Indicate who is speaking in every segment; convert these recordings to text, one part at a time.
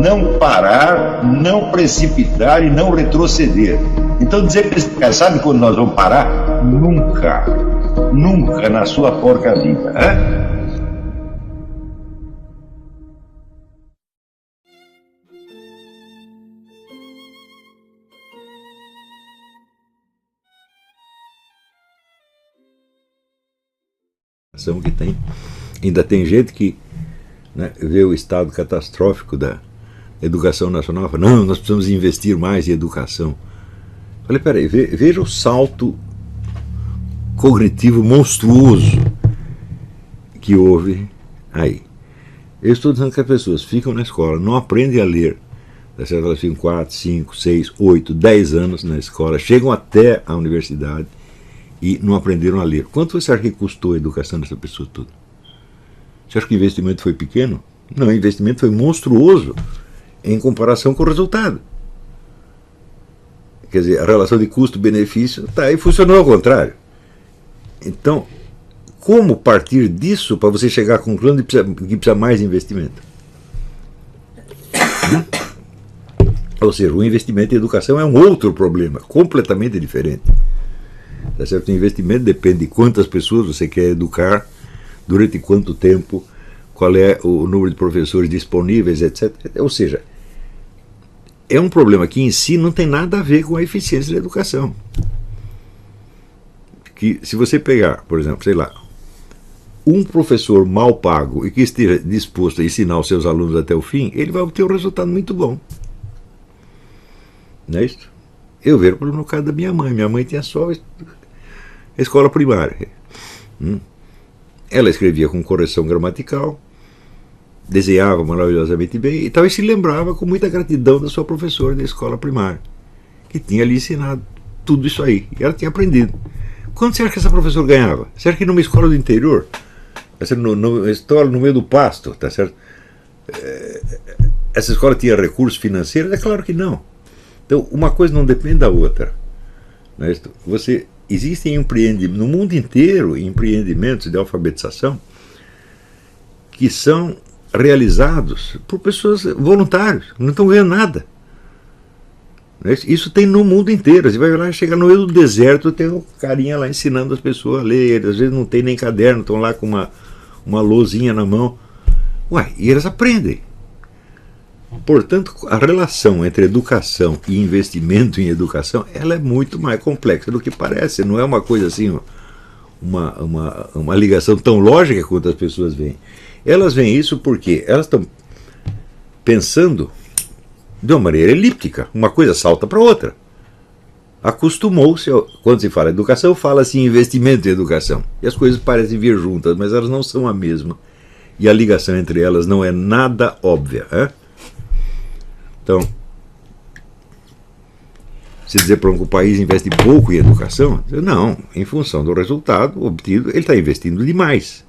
Speaker 1: não parar, não precipitar e não retroceder. Então dizer para esse cara, sabe quando nós vamos parar? Nunca. Nunca na sua porca vida. Né?
Speaker 2: Que tem. Ainda tem gente que, né, vê o estado catastrófico da educação nacional e fala, não, nós precisamos investir mais em educação. Falei, peraí, veja o salto cognitivo monstruoso que houve aí. Eu estou dizendo que as pessoas ficam na escola, não aprendem a ler, elas ficam 4, 5, 6, 8, 10 anos na escola, chegam até a universidade e não aprenderam a ler. Quanto você acha que custou a educação dessa pessoa toda? Você acha que o investimento foi pequeno? Não, o investimento foi monstruoso em comparação com o resultado. Quer dizer, a relação de custo-benefício está aí, funcionou ao contrário. Então, como partir disso para você chegar à conclusão de que precisa mais investimento? Ou seja, o investimento em educação é um outro problema, completamente diferente. Tá certo? O investimento depende de quantas pessoas você quer educar, durante quanto tempo, qual é o número de professores disponíveis, etc. Ou seja, é um problema que em si não tem nada a ver com a eficiência da educação. Que se você pegar, por exemplo, sei lá, um professor mal pago e que esteja disposto a ensinar os seus alunos até o fim, ele vai obter um resultado muito bom. Não é isso? Eu vejo no caso da minha mãe. Minha mãe tinha só a escola primária. Ela escrevia com correção gramatical, desenhava maravilhosamente bem e talvez se lembrava com muita gratidão da sua professora da escola primária, que tinha lhe ensinado tudo isso aí. E ela tinha aprendido. Quanto você acha que essa professora ganhava? Você acha que numa escola do interior, numa escola no meio do pasto, tá certo? Essa escola tinha recursos financeiros? É claro que não. Então, uma coisa não depende da outra. Né? Existem no mundo inteiro empreendimentos de alfabetização que são realizados por pessoas voluntárias, não estão ganhando nada. Né? Isso tem no mundo inteiro. Você vai lá, chegar no meio do deserto, tem um carinha lá ensinando as pessoas a ler, às vezes não tem nem caderno, estão lá com uma lousinha na mão. E eles aprendem. Portanto, a relação entre educação e investimento em educação, ela é muito mais complexa do que parece. Não é uma coisa assim, uma ligação tão lógica quanto as pessoas veem. Elas veem isso porque elas estão pensando de uma maneira elíptica. Uma coisa salta para outra. Acostumou-se, quando se fala educação, fala-se em investimento em educação. E as coisas parecem vir juntas, mas elas não são a mesma. E a ligação entre elas não é nada óbvia. Então, se dizer para que o país investe pouco em educação, não, em função do resultado obtido, ele está investindo demais.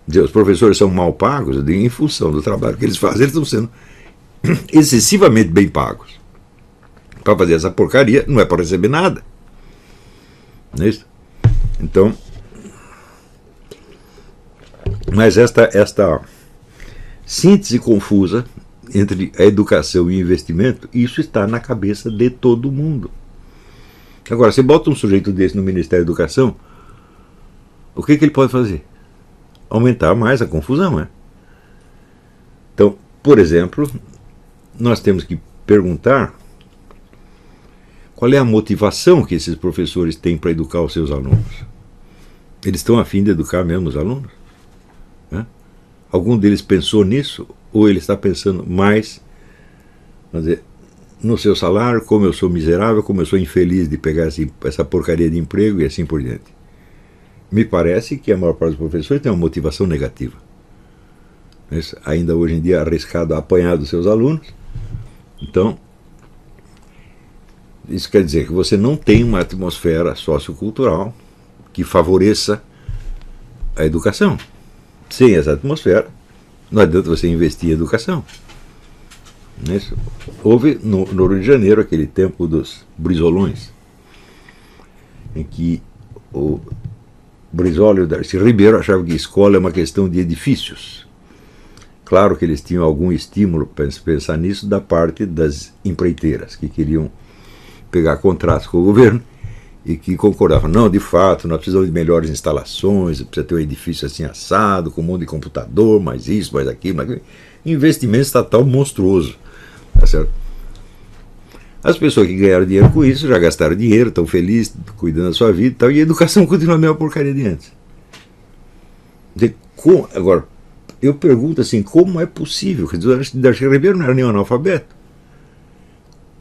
Speaker 2: Os professores são mal pagos, em função do trabalho que eles fazem, eles estão sendo excessivamente bem pagos. Para fazer essa porcaria, não é para receber nada. Não é isso? Então, mas esta síntese confusa entre a educação e o investimento, isso está na cabeça de todo mundo. Agora, você bota um sujeito desse no Ministério da Educação, o que ele pode fazer? Aumentar mais a confusão, né? Então, por exemplo, nós temos que perguntar qual é a motivação que esses professores têm para educar os seus alunos. Eles estão a fim de educar mesmo os alunos? Algum deles pensou nisso? Ou ele está pensando mais, vamos dizer, no seu salário, como eu sou miserável, como eu sou infeliz de pegar essa porcaria de emprego e assim por diante? Me parece que a maior parte dos professores tem uma motivação negativa. Ainda hoje em dia arriscado a apanhar dos seus alunos. Então, isso quer dizer que você não tem uma atmosfera sociocultural que favoreça a educação. Sem essa atmosfera, não adianta você investir em educação. Houve no Rio de Janeiro aquele tempo dos Brizolões, em que o Brizola e o Darcy Ribeiro achavam que escola é uma questão de edifícios. Claro que eles tinham algum estímulo para pensar nisso da parte das empreiteiras, que queriam pegar contratos com o governo e que concordavam, não, de fato, nós precisamos de melhores instalações, precisa ter um edifício assim assado, com um monte de computador, mais isso, mais aquilo, mais aquilo. Investimento estatal monstruoso. Tá certo? As pessoas que ganharam dinheiro com isso já gastaram dinheiro, estão felizes, cuidando da sua vida e tal, e a educação continua a mesma porcaria de antes. Agora, eu pergunto assim, como é possível? Quer dizer, o Darcy Ribeiro não era nenhum analfabeto.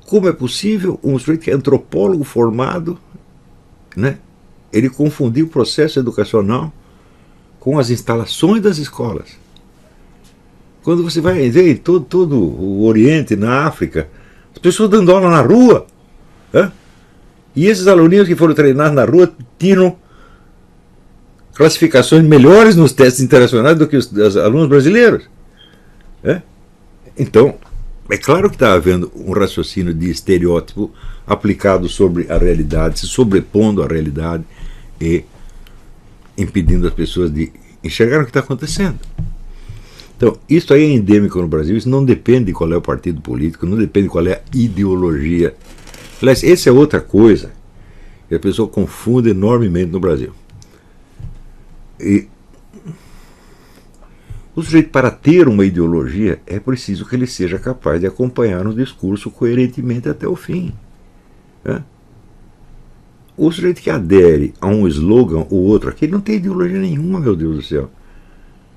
Speaker 2: Como é possível um sujeito que é antropólogo formado, né, ele confundiu o processo educacional com as instalações das escolas? Quando você vai ver em todo o Oriente, na África, as pessoas dando aula na rua, né? E esses aluninhos que foram treinados na rua tinham classificações melhores nos testes internacionais do que os alunos brasileiros. Né? Então, é claro que está havendo um raciocínio de estereótipo aplicado sobre a realidade, se sobrepondo à realidade e impedindo as pessoas de enxergar o que está acontecendo. Então, isso aí é endêmico no Brasil, isso não depende de qual é o partido político, não depende de qual é a ideologia. Aliás, essa é outra coisa que a pessoa confunde enormemente no Brasil. E o sujeito, para ter uma ideologia, é preciso que ele seja capaz de acompanhar um discurso coerentemente até o fim. Né? O sujeito que adere a um slogan ou outro aqui, ele não tem ideologia nenhuma, meu Deus do céu.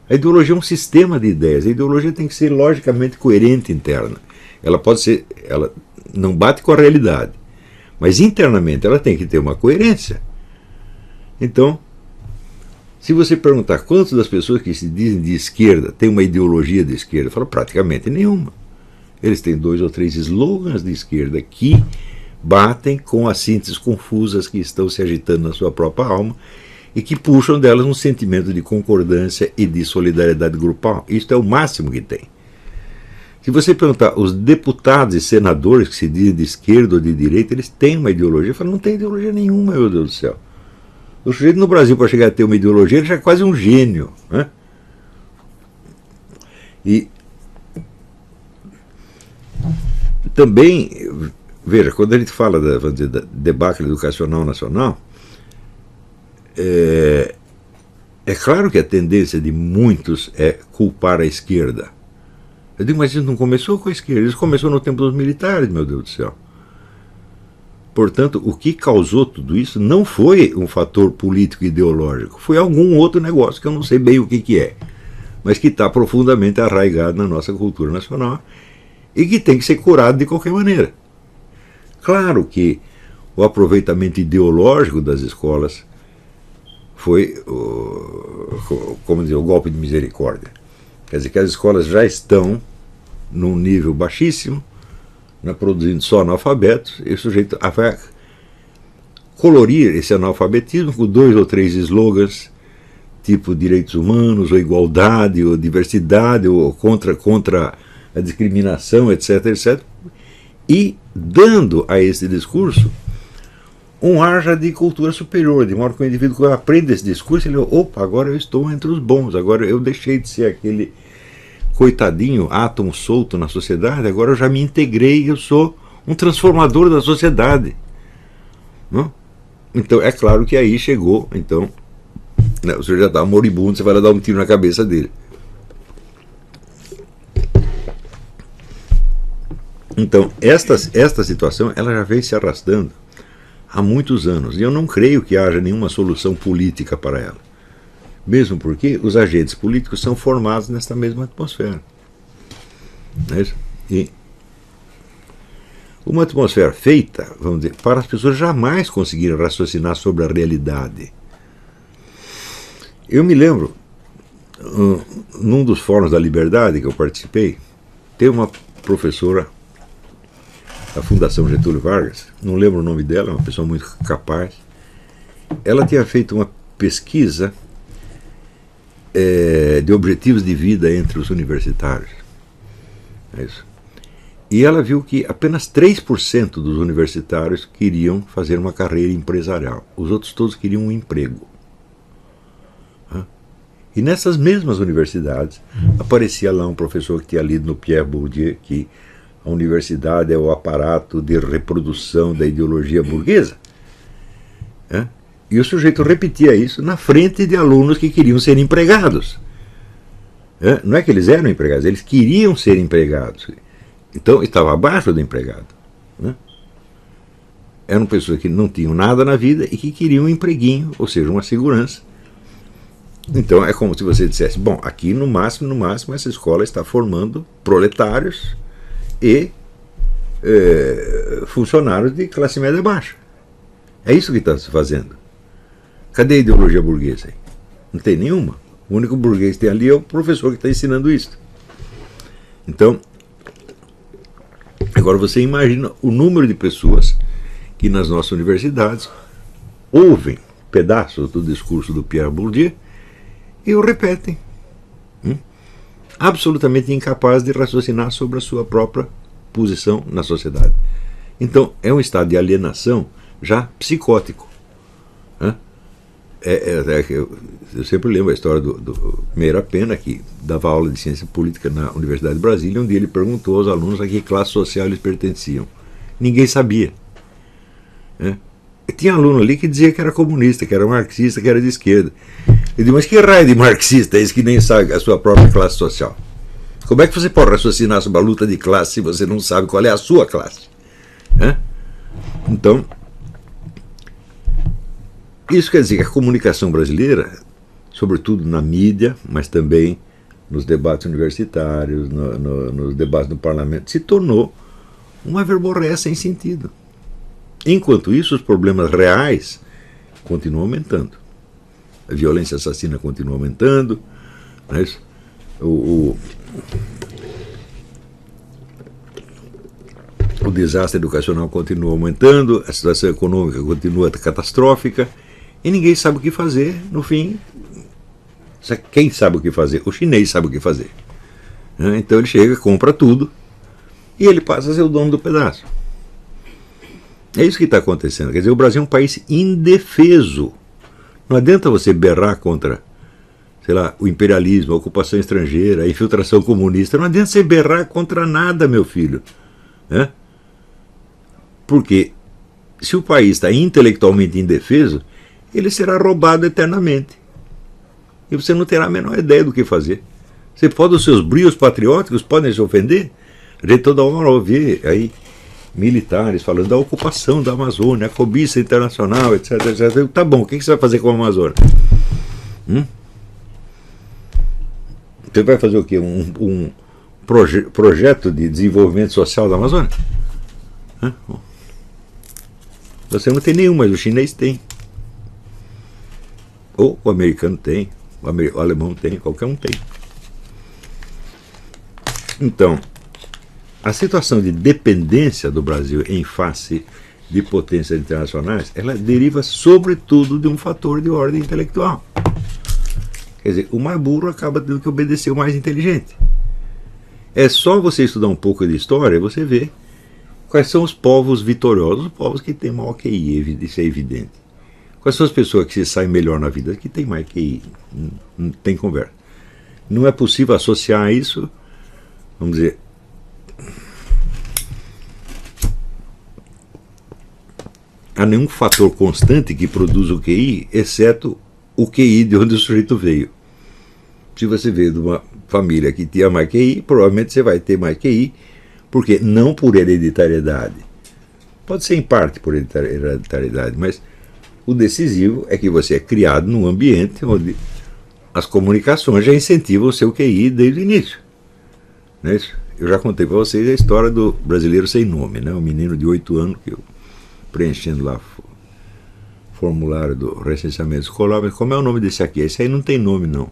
Speaker 2: A ideologia é um sistema de ideias. A ideologia tem que ser logicamente coerente interna. Ela pode ser, ela não bate com a realidade, mas internamente ela tem que ter uma coerência. Então, se você perguntar quantas das pessoas que se dizem de esquerda têm uma ideologia de esquerda, fala praticamente nenhuma. Eles têm 2 ou 3 slogans de esquerda que batem com as sínteses confusas que estão se agitando na sua própria alma e que puxam delas um sentimento de concordância e de solidariedade grupal. Isso é o máximo que tem. Se você perguntar, os deputados e senadores que se dizem de esquerda ou de direita, eles têm uma ideologia? Fala, não tem ideologia nenhuma, meu Deus do céu. O sujeito no Brasil, para chegar a ter uma ideologia, ele já é quase um gênio. Né? E também, veja, quando a gente fala da debacle educacional nacional, é claro que a tendência de muitos é culpar a esquerda. Eu digo, mas isso não começou com a esquerda, isso começou no tempo dos militares, meu Deus do céu. Portanto, o que causou tudo isso não foi um fator político ideológico, foi algum outro negócio que eu não sei bem o que é, mas que está profundamente arraigado na nossa cultura nacional e que tem que ser curado de qualquer maneira. Claro que o aproveitamento ideológico das escolas foi, como dizer, o golpe de misericórdia. Quer dizer que as escolas já estão num nível baixíssimo, produzindo só analfabetos, e o sujeito vai colorir esse analfabetismo com 2 ou 3 slogans, tipo direitos humanos, ou igualdade, ou diversidade, ou contra a discriminação, etc, etc, e dando a esse discurso um ar já de cultura superior, de modo que o indivíduo aprende esse discurso, ele, opa, agora eu estou entre os bons, agora eu deixei de ser aquele coitadinho, átomo solto na sociedade, agora eu já me integrei, eu sou um transformador da sociedade. Não? Então é claro que aí chegou, então, né, o senhor já está moribundo, você vai lá dar um tiro na cabeça dele. Então, esta situação ela já vem se arrastando há muitos anos, e eu não creio que haja nenhuma solução política para ela. Mesmo porque os agentes políticos são formados nesta mesma atmosfera. Não é isso? E uma atmosfera feita, vamos dizer, para as pessoas jamais conseguirem raciocinar sobre a realidade. Eu me lembro, num dos fóruns da Liberdade que eu participei, tem uma professora da Fundação Getúlio Vargas, não lembro o nome dela, uma pessoa muito capaz. Ela tinha feito uma pesquisa de objetivos de vida entre os universitários. É isso. E ela viu que apenas 3% dos universitários queriam fazer uma carreira empresarial. Os outros todos queriam um emprego. E E nessas mesmas universidades aparecia lá um professor que tinha lido no Pierre Bourdieu que a universidade é o aparato de reprodução da ideologia burguesa. E o sujeito repetia isso na frente de alunos que queriam ser empregados. Não é que eles eram empregados, eles queriam ser empregados. Então estava abaixo do empregado. Eram pessoas que não tinham nada na vida e que queriam um empreguinho, ou seja, uma segurança. Então é como se você dissesse, bom, aqui no máximo, essa escola está formando proletários e funcionários de classe média baixa. É isso que está se fazendo. Cadê a ideologia burguesa aí? Não tem nenhuma. O único burguês que tem ali é o professor que está ensinando isso. Então, agora você imagina o número de pessoas que nas nossas universidades ouvem pedaços do discurso do Pierre Bourdieu e o repetem. Absolutamente incapaz de raciocinar sobre a sua própria posição na sociedade. Então, é um estado de alienação já psicótico. Eu sempre lembro a história do Meira Pena, que dava aula de ciência política na Universidade de Brasília. Um dia ele perguntou aos alunos a que classe social eles pertenciam. Ninguém sabia. Tinha aluno ali que dizia que era comunista, que era marxista, que era de esquerda. Eu disse, mas que raio de marxista é esse que nem sabe a sua própria classe social? Como é que você pode raciocinar sobre a luta de classe se você não sabe qual é a sua classe? Então, isso quer dizer que a comunicação brasileira, sobretudo na mídia, mas também nos debates universitários, nos debates do parlamento, se tornou uma verborréia sem sentido. Enquanto isso, os problemas reais continuam aumentando. A violência assassina continua aumentando, né? O desastre educacional continua aumentando, a situação econômica continua catastrófica, e ninguém sabe o que fazer. No fim, quem sabe o que fazer? O chinês sabe o que fazer. Então ele chega, compra tudo, e ele passa a ser o dono do pedaço. É isso que está acontecendo. Quer dizer, o Brasil é um país indefeso. Não adianta você berrar contra, sei lá, o imperialismo, a ocupação estrangeira, a infiltração comunista. Não adianta você berrar contra nada, meu filho. Porque se o país está intelectualmente indefeso, ele será roubado eternamente. E você não terá a menor ideia do que fazer. Você pode, os seus brios patrióticos podem se ofender. A gente toda hora ouve aí militares falando da ocupação da Amazônia, a cobiça internacional, etc, etc. Tá bom, o que você vai fazer com a Amazônia? Você vai fazer o quê? Um projeto de desenvolvimento social da Amazônia? Você não tem nenhum, mas o chinês tem. Ou o americano tem, o alemão tem, qualquer um tem. Então, a situação de dependência do Brasil em face de potências internacionais, ela deriva sobretudo de um fator de ordem intelectual. Quer dizer, o mais burro acaba tendo que obedecer o mais inteligente. É só você estudar um pouco de história e você vê quais são os povos vitoriosos, os povos que têm maior QI, isso é evidente. Quais são as pessoas que se saem melhor na vida? Que têm mais QI, não tem conversa. Não é possível associar isso, vamos dizer, a nenhum fator constante que produza o QI, exceto o QI de onde o sujeito veio. Se você veio de uma família que tinha mais QI, provavelmente você vai ter mais QI, porque não por hereditariedade. Pode ser em parte por hereditariedade, mas o decisivo é que você é criado num ambiente onde as comunicações já incentivam o seu QI desde o início. Não é isso? Eu já contei para vocês a história do brasileiro sem nome, né? Um menino de 8 anos que eu preenchendo lá formulário do recenseamento escolar, mas como é o nome desse aqui? Esse aí não tem nome, não.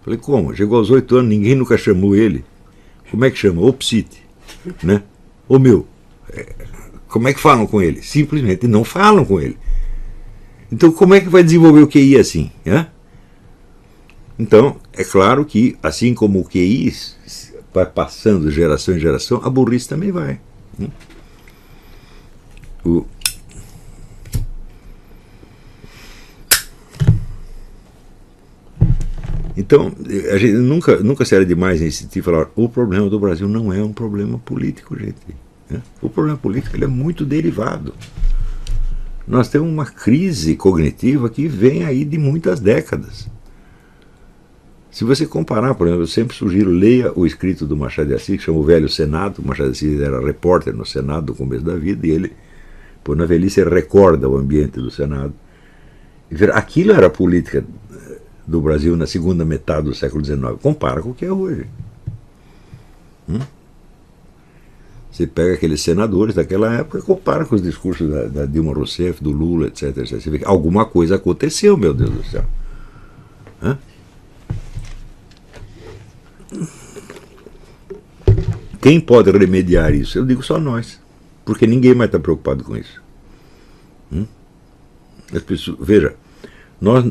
Speaker 2: Falei, como? Chegou aos 8 anos, ninguém nunca chamou ele. Como é que chama? Opsite, né? Ô meu, como é que falam com ele? Simplesmente não falam com ele. Então como é que vai desenvolver o QI assim? Então, é claro que, assim como o QI vai passando de geração em geração, a burrice também vai. Então, a gente nunca seria demais insistir e falar: o problema do Brasil não é um problema político, gente. Né? O problema político ele é muito derivado. Nós temos uma crise cognitiva que vem aí de muitas décadas. Se você comparar, por exemplo, eu sempre sugiro, leia o escrito do Machado de Assis, que chama O Velho Senado. O Machado de Assis era repórter no Senado no começo da vida, e ele, na velhice, ele recorda o ambiente do Senado. E aquilo era a política do Brasil na segunda metade do século XIX. Compara com o que é hoje. Você pega aqueles senadores daquela época e compara com os discursos da Dilma Rousseff, do Lula, etc. Você vê que alguma coisa aconteceu, meu Deus do céu. Quem pode remediar isso? Eu digo só nós, porque ninguém mais está preocupado com isso. As pessoas, veja,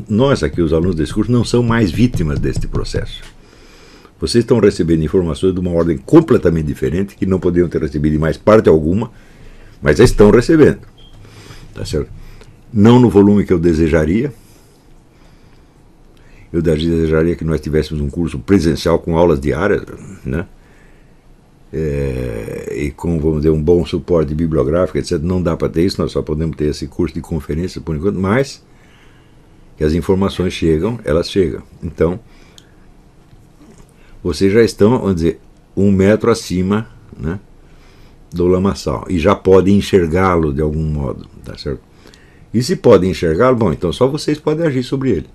Speaker 2: nós aqui, os alunos desse curso, não são mais vítimas deste processo. Vocês estão recebendo informações de uma ordem completamente diferente, que não poderiam ter recebido em mais parte alguma, mas já estão recebendo. Tá certo? Não no volume que eu desejaria. Eu desejaria que nós tivéssemos um curso presencial com aulas diárias, né? E com, vamos dizer, um bom suporte bibliográfico, etc. Não dá para ter isso, nós só podemos ter esse curso de conferência por enquanto, mas que as informações chegam, elas chegam. Então, vocês já estão, vamos dizer, 1 metro acima, né, do lamaçal, e já podem enxergá-lo de algum modo, tá certo? E se podem enxergá-lo, bom, então só vocês podem agir sobre ele.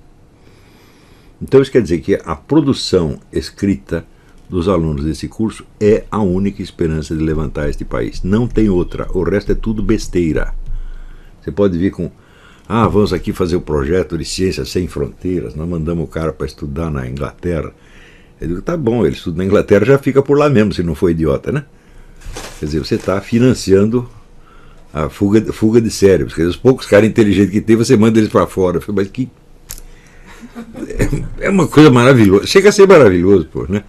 Speaker 2: Então isso quer dizer que a produção escrita dos alunos desse curso é a única esperança de levantar este país. Não tem outra. O resto é tudo besteira. Você pode vir com: vamos aqui fazer o projeto de Ciências Sem Fronteiras, nós mandamos o cara para estudar na Inglaterra. Eu digo: tá bom, ele estuda na Inglaterra, já fica por lá mesmo, se não for idiota, né? Quer dizer, você está financiando a fuga de cérebros. Quer dizer, os poucos caras inteligentes que tem, você manda eles para fora. Eu falei: mas que... É uma coisa maravilhosa. Chega a ser maravilhoso, pô, né?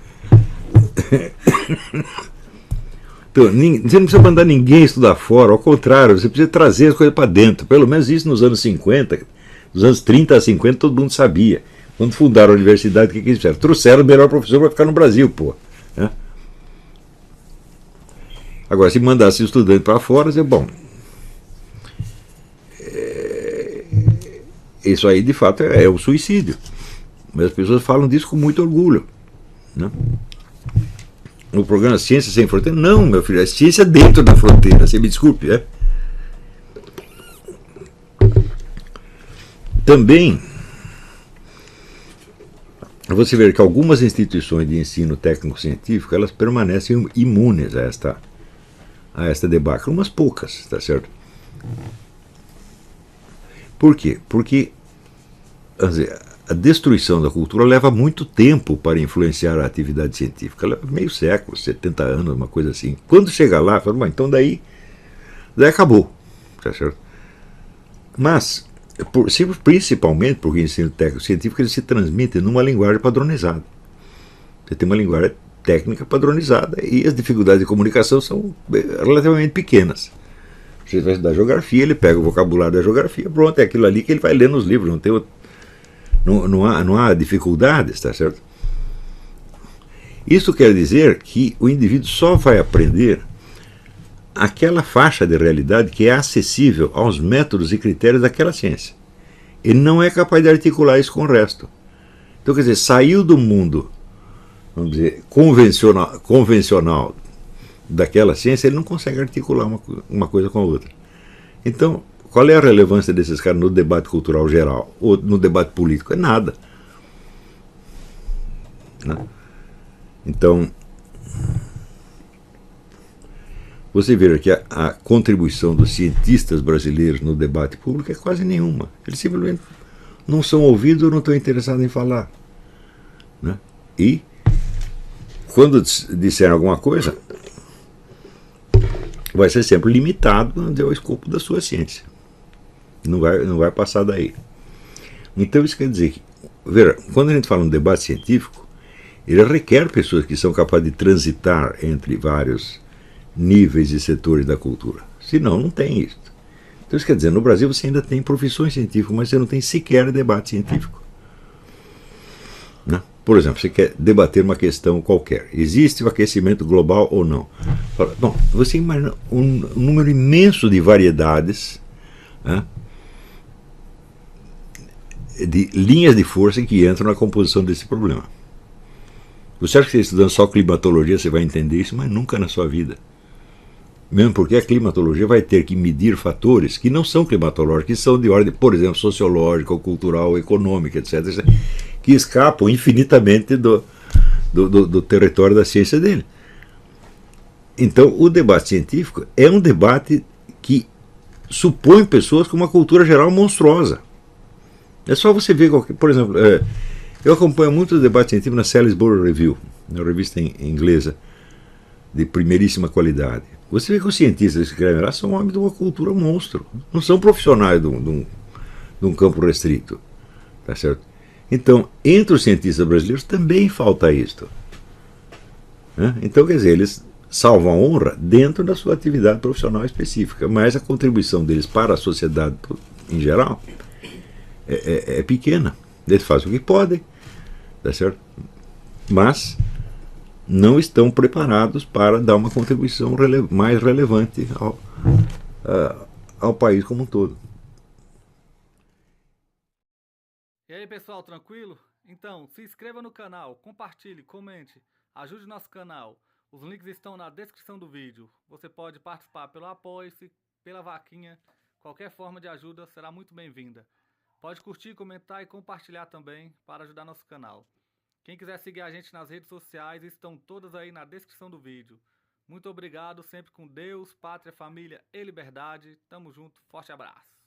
Speaker 2: Então, você não precisa mandar ninguém estudar fora, ao contrário, você precisa trazer as coisas para dentro. Pelo menos isso nos anos 50, dos anos 30 a 50, todo mundo sabia. Quando fundaram a universidade, o que eles fizeram? Trouxeram o melhor professor para ficar no Brasil, pô. Né? Agora, se mandasse o estudante para fora, você, bom, isso aí de fato é um suicídio. Mas as pessoas falam disso com muito orgulho. Né? O programa Ciência Sem Fronteira, não, meu filho, é ciência dentro da fronteira, você me desculpe, é? Também você vê que algumas instituições de ensino técnico-científico, elas permanecem imunes a esta debacle, umas poucas, tá certo? Por quê? Porque, vamos dizer, a destruição da cultura leva muito tempo para influenciar a atividade científica. Leva meio século, 70 anos, uma coisa assim. Quando chegar lá, fala: bom, então daí acabou. Tá certo? Mas, principalmente porque o ensino técnico-científico ele se transmite numa linguagem padronizada. Você tem uma linguagem técnica padronizada e as dificuldades de comunicação são relativamente pequenas. Você vai estudar geografia, ele pega o vocabulário da geografia, pronto, é aquilo ali que ele vai ler nos livros, não há dificuldades, tá certo? Isso quer dizer que o indivíduo só vai aprender aquela faixa de realidade que é acessível aos métodos e critérios daquela ciência. Ele não é capaz de articular isso com o resto. Então, quer dizer, saiu do mundo, vamos dizer, convencional daquela ciência, ele não consegue articular uma coisa com a outra. Então, qual é a relevância desses caras no debate cultural geral ou no debate político? É nada. Né? Então, você vê que a contribuição dos cientistas brasileiros no debate público é quase nenhuma. Eles simplesmente não são ouvidos ou não estão interessados em falar. Né? E, quando disserem alguma coisa, vai ser sempre limitado ao escopo da sua ciência. Não vai passar daí. Então isso quer dizer que, veja, quando a gente fala um debate científico, ele requer pessoas que são capazes de transitar entre vários níveis e setores da cultura. Senão, não tem isso. Então isso quer dizer, no Brasil você ainda tem profissões científicas, mas você não tem sequer debate científico. Né? Por exemplo, você quer debater uma questão qualquer. Existe o aquecimento global ou não? Bom, você imagina um número imenso de variedades, né, de linhas de força que entram na composição desse problema. Você acha que você estudando só climatologia você vai entender isso? Mas nunca na sua vida. Mesmo porque a climatologia vai ter que medir fatores que não são climatológicos, que são de ordem, por exemplo, sociológica, cultural, econômica, etc., que escapam infinitamente do território da ciência dele. Então, o debate científico é um debate que supõe pessoas com uma cultura geral monstruosa. É só você ver, por exemplo, eu acompanho muito o debate científico na Salisbury Review, uma revista inglesa de primeiríssima qualidade. Você vê que os cientistas que escrevem lá são homens de uma cultura monstro. Não são profissionais de um campo restrito. Tá certo? Então, entre os cientistas brasileiros também falta isto. Né? Então, quer dizer, eles salvam a honra dentro da sua atividade profissional específica, mas a contribuição deles para a sociedade em geral é pequena. Eles fazem o que podem, tá certo? Mas não estão preparados para dar uma contribuição mais relevante ao país como um todo.
Speaker 3: E aí pessoal, tranquilo? Então, se inscreva no canal, compartilhe, comente, ajude nosso canal. Os links estão na descrição do vídeo. Você pode participar pelo Apoie-se, pela vaquinha. Qualquer forma de ajuda será muito bem-vinda. Pode curtir, comentar e compartilhar também para ajudar nosso canal. Quem quiser seguir a gente nas redes sociais, estão todas aí na descrição do vídeo. Muito obrigado, sempre com Deus, pátria, família e liberdade. Tamo junto, forte abraço.